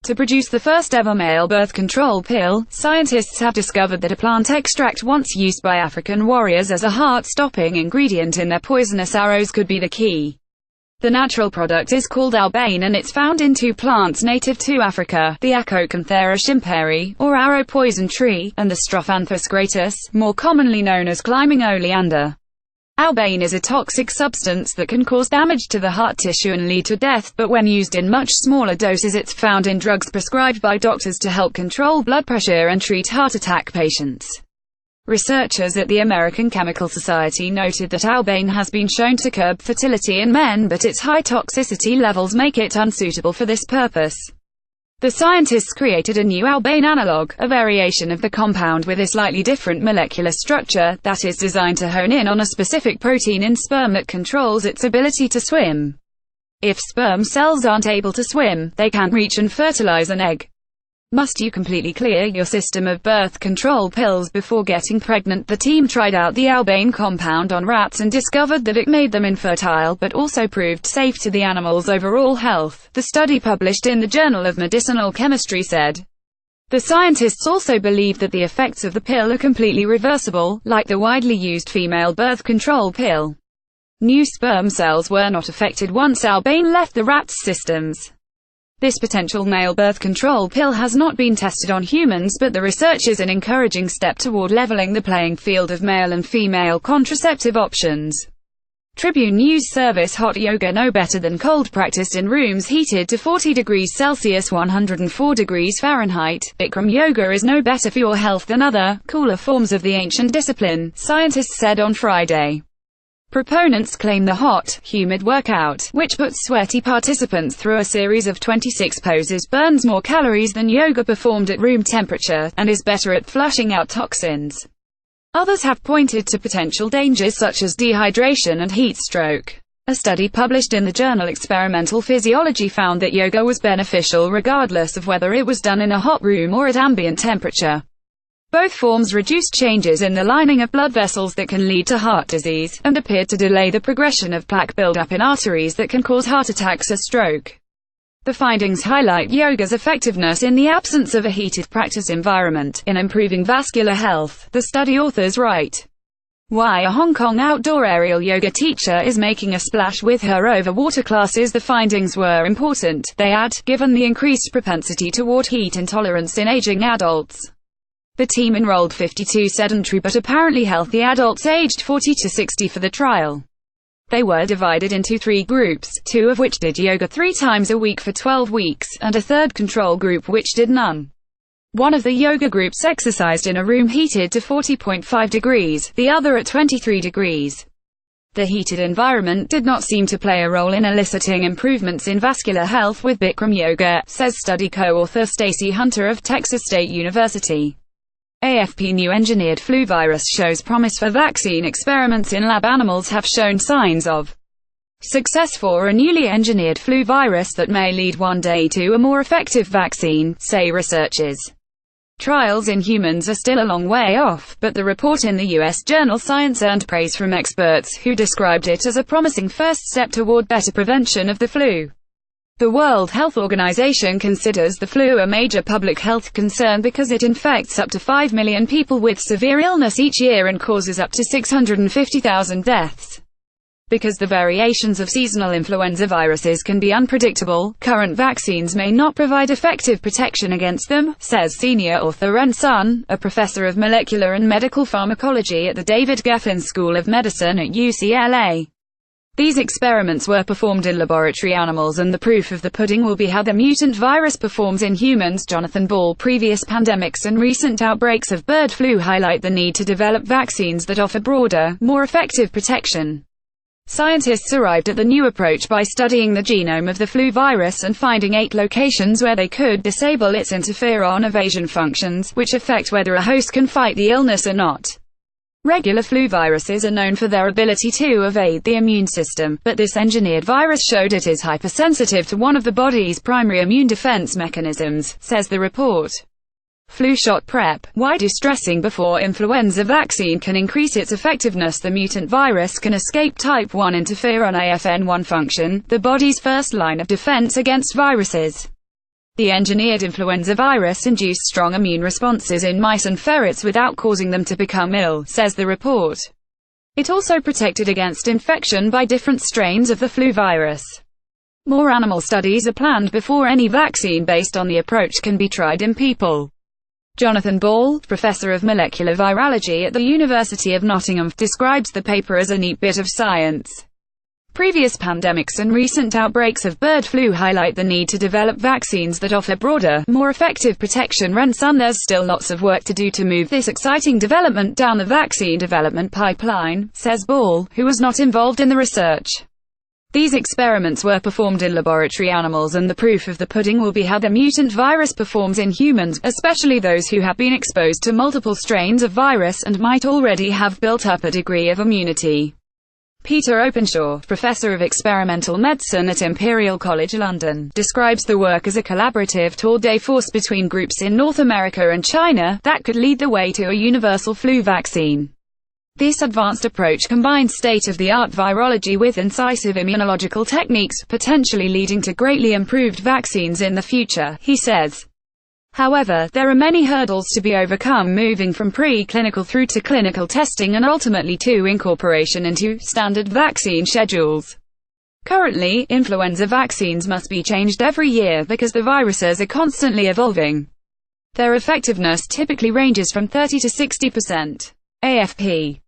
To produce the first ever male birth control pill, scientists have discovered that a plant extract once used by African warriors as a heart-stopping ingredient in their poisonous arrows could be the key. The natural product is called Albane and it's found in two plants native to Africa, the Acocanthera schimperi, or arrow poison tree, and the Strophanthus gratus, more commonly known as climbing oleander. Albane is a toxic substance that can cause damage to the heart tissue and lead to death, but when used in much smaller doses it's found in drugs prescribed by doctors to help control blood pressure and treat heart attack patients. Researchers at the American Chemical Society noted that Albane has been shown to curb fertility in men, but its high toxicity levels make it unsuitable for this purpose. The scientists created a new Albane analog, a variation of the compound with a slightly different molecular structure, that is designed to hone in on a specific protein in sperm that controls its ability to swim. If sperm cells aren't able to swim, they can't reach and fertilize an egg. Must you completely clear your system of birth control pills before getting pregnant? The team tried out the Albane compound on rats and discovered that it made them infertile, but also proved safe to the animal's overall health, the study published in the Journal of Medicinal Chemistry said. The scientists also believe that the effects of the pill are completely reversible, like the widely used female birth control pill. New sperm cells were not affected once Albane left the rats' systems. This potential male birth control pill has not been tested on humans, but the research is an encouraging step toward leveling the playing field of male and female contraceptive options. Tribune News Service: hot yoga no better than cold, practiced in rooms heated to 40 degrees Celsius 104 degrees Fahrenheit. Bikram yoga is no better for your health than other, cooler forms of the ancient discipline, scientists said on Friday. Proponents claim the hot, humid workout, which puts sweaty participants through a series of 26 poses, burns more calories than yoga performed at room temperature, and is better at flushing out toxins. Others have pointed to potential dangers such as dehydration and heat stroke. A study published in the journal Experimental Physiology found that yoga was beneficial regardless of whether it was done in a hot room or at ambient temperature. Both forms reduced changes in the lining of blood vessels that can lead to heart disease, and appeared to delay the progression of plaque buildup in arteries that can cause heart attacks or stroke. The findings highlight yoga's effectiveness in the absence of a heated practice environment, in improving vascular health, the study authors write. Why a Hong Kong outdoor aerial yoga teacher is making a splash with her over-water classes. The findings were important, they add, given the increased propensity toward heat intolerance in aging adults. The team enrolled 52 sedentary but apparently healthy adults aged 40 to 60 for the trial. They were divided into 3 groups, 2 of which did yoga 3 times a week for 12 weeks, and a third control group which did none. One of the yoga groups exercised in a room heated to 40.5 degrees, the other at 23 degrees. The heated environment did not seem to play a role in eliciting improvements in vascular health with Bikram yoga, says study co-author Stacy Hunter of Texas State University. AFP: new engineered flu virus shows promise for vaccine experiments in lab. Animals have shown signs of success for a newly engineered flu virus that may lead one day to a more effective vaccine, say researchers. Trials in humans are still a long way off, but the report in the U.S. journal Science earned praise from experts, who described it as a promising first step toward better prevention of the flu. The World Health Organization considers the flu a major public health concern because it infects up to 5 million people with severe illness each year and causes up to 650,000 deaths. Because the variations of seasonal influenza viruses can be unpredictable, current vaccines may not provide effective protection against them, says senior author Ren Sun, a professor of molecular and medical pharmacology at the David Geffen School of Medicine at UCLA. These experiments were performed in laboratory animals, and the proof of the pudding will be how the mutant virus performs in humans. Jonathan Ball: previous pandemics and recent outbreaks of bird flu highlight the need to develop vaccines that offer broader, more effective protection. Scientists arrived at the new approach by studying the genome of the flu virus and finding 8 locations where they could disable its interferon evasion functions, which affect whether a host can fight the illness or not. Regular flu viruses are known for their ability to evade the immune system, but this engineered virus showed it is hypersensitive to one of the body's primary immune defense mechanisms, says the report. Flu shot prep: why do stressing before influenza vaccine can increase its effectiveness? The mutant virus can escape type 1 interferon AFN1 function, the body's first line of defense against viruses. The engineered influenza virus induced strong immune responses in mice and ferrets without causing them to become ill, says the report. It also protected against infection by different strains of the flu virus. More animal studies are planned before any vaccine based on the approach can be tried in people. Jonathan Ball, professor of molecular virology at the University of Nottingham, describes the paper as a neat bit of science. Previous pandemics and recent outbreaks of bird flu highlight the need to develop vaccines that offer broader, more effective protection. There's still lots of work to do to move this exciting development down the vaccine development pipeline, says Ball, who was not involved in the research. These experiments were performed in laboratory animals, and the proof of the pudding will be how the mutant virus performs in humans, especially those who have been exposed to multiple strains of virus and might already have built up a degree of immunity. Peter Openshaw, professor of experimental medicine at Imperial College London, describes the work as a collaborative tour de force between groups in North America and China that could lead the way to a universal flu vaccine. This advanced approach combines state-of-the-art virology with incisive immunological techniques, potentially leading to greatly improved vaccines in the future, he says. However, there are many hurdles to be overcome, moving from pre-clinical through to clinical testing and ultimately to incorporation into standard vaccine schedules. Currently, influenza vaccines must be changed every year because the viruses are constantly evolving. Their effectiveness typically ranges from 30 to 60%. AFP